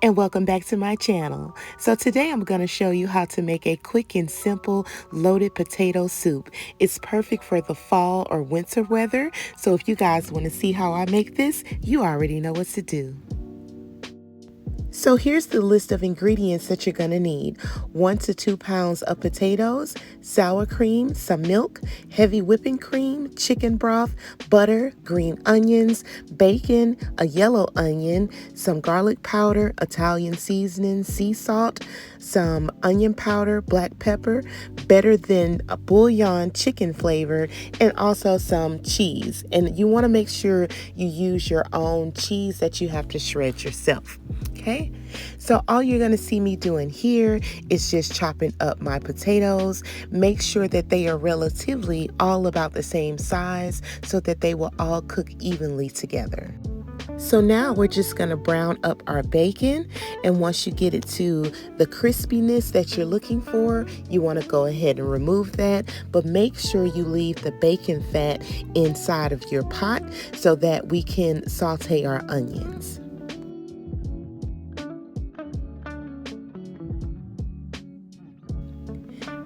And welcome back to my channel. So today I'm going to show you how to make a quick and simple loaded potato soup. It's perfect for the fall or winter weather. So if you guys want to see how I make this, you already know what to do. So here's the list of ingredients that you're going to need. 1 to 2 pounds of potatoes, sour cream, some milk, heavy whipping cream, chicken broth, butter, green onions, bacon, a yellow onion, some garlic powder, Italian seasoning, sea salt, some onion powder, black pepper, better than a bouillon chicken flavor, and also some cheese. And you want to make sure you use your own cheese that you have to shred yourself. Okay, so all you're going to see me doing here is just chopping up my potatoes. Make sure that they are relatively all about the same size so that they will all cook evenly together. So now we're just going to brown up our bacon, and once you get it to the crispiness that you're looking for, you want to go ahead and remove that, but make sure you leave the bacon fat inside of your pot so that we can saute our onions.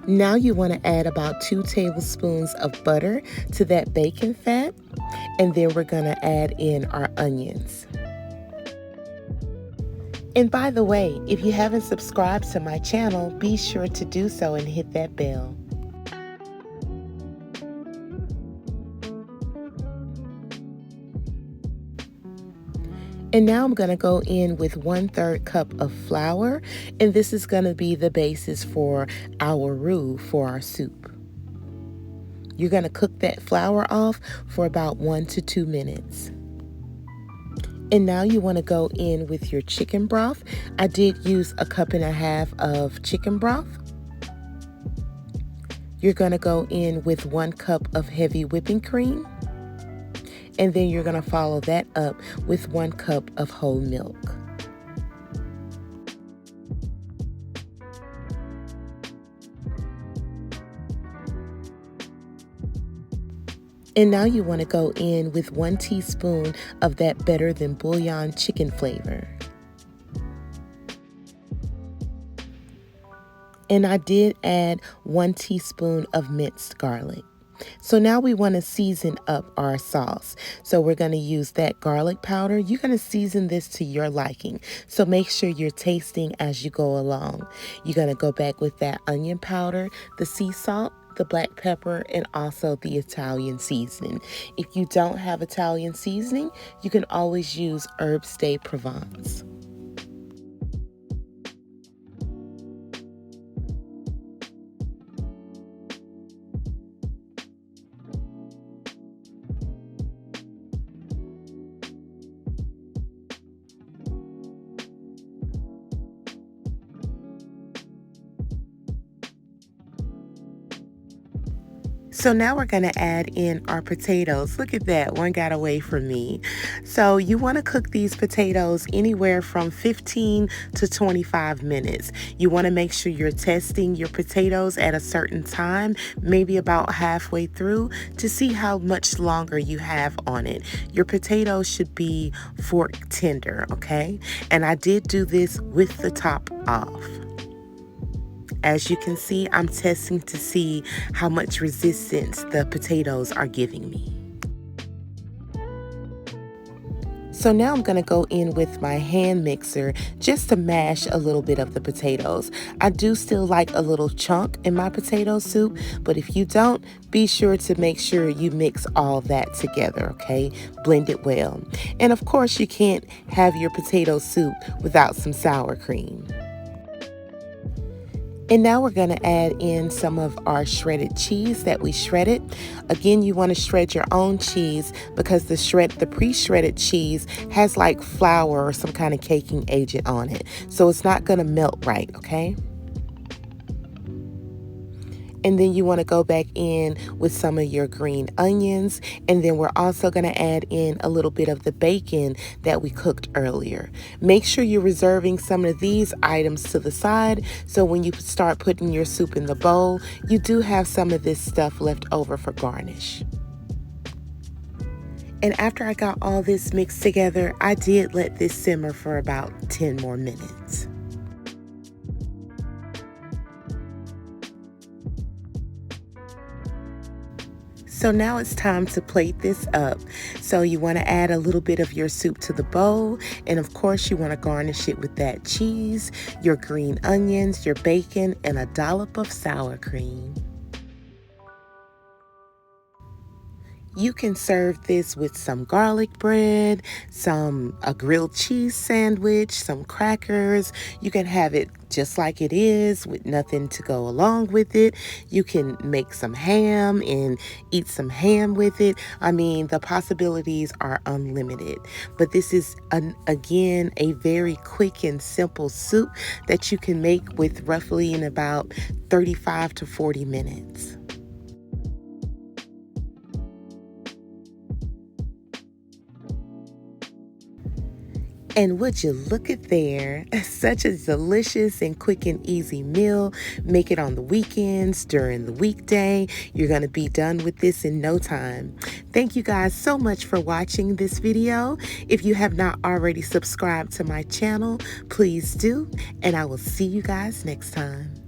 Now you want to add about 2 tablespoons of butter to that bacon fat, and then we're going to add in our onions. And by the way, if you haven't subscribed to my channel, be sure to do so and hit that bell. And now I'm going to go in with 1/3 cup of flour, and this is going to be the basis for our roux for our soup. You're going to cook that flour off for about 1 to 2 minutes. And now you want to go in with your chicken broth. I did use 1.5 cups of chicken broth. You're going to go in with 1 cup of heavy whipping cream. And then you're going to follow that up with 1 cup of whole milk. And now you want to go in with 1 teaspoon of that better than bouillon chicken flavor. And I did add 1 teaspoon of minced garlic. So now we want to season up our sauce. So we're going to use that garlic powder. You're going to season this to your liking. So make sure you're tasting as you go along. You're going to go back with that onion powder, the sea salt, the black pepper, and also the Italian seasoning. If you don't have Italian seasoning, you can always use herbs de Provence. So now we're going to add in our potatoes. Look at that, one got away from me. So you want to cook these potatoes anywhere from 15 to 25 minutes. You want to make sure you're testing your potatoes at a certain time, maybe about halfway through, to see how much longer you have on it. Your potatoes should be fork tender, okay? And I did do this with the top off. As you can see, I'm testing to see how much resistance the potatoes are giving me. So now I'm going to go in with my hand mixer just to mash a little bit of the potatoes. I do still like a little chunk in my potato soup, but if you don't, be sure to make sure you mix all that together, okay? Blend it well. And of course, you can't have your potato soup without some sour cream. And now we're going to add in some of our shredded cheese that we shredded. Again, you want to shred your own cheese because the pre-shredded cheese has like flour or some kind of caking agent on it. So it's not going to melt right, okay? And then you want to go back in with some of your green onions. And then we're also going to add in a little bit of the bacon that we cooked earlier. Make sure you're reserving some of these items to the side, so when you start putting your soup in the bowl, you do have some of this stuff left over for garnish. And after I got all this mixed together, I did let this simmer for about 10 more minutes. So now it's time to plate this up. So you want to add a little bit of your soup to the bowl. And of course, you want to garnish it with that cheese, your green onions, your bacon, and a dollop of sour cream. You can serve this with some garlic bread, a grilled cheese sandwich, some crackers. You can have it just like it is with nothing to go along with it. You can make some ham and eat some ham with it. I mean, the possibilities are unlimited. But this is, again, a very quick and simple soup that you can make with roughly in about 35 to 40 minutes. And would you look at there, such a delicious and quick and easy meal. Make it on the weekends, during the weekday. You're going to be done with this in no time. Thank you guys so much for watching this video. If you have not already subscribed to my channel, please do. And I will see you guys next time.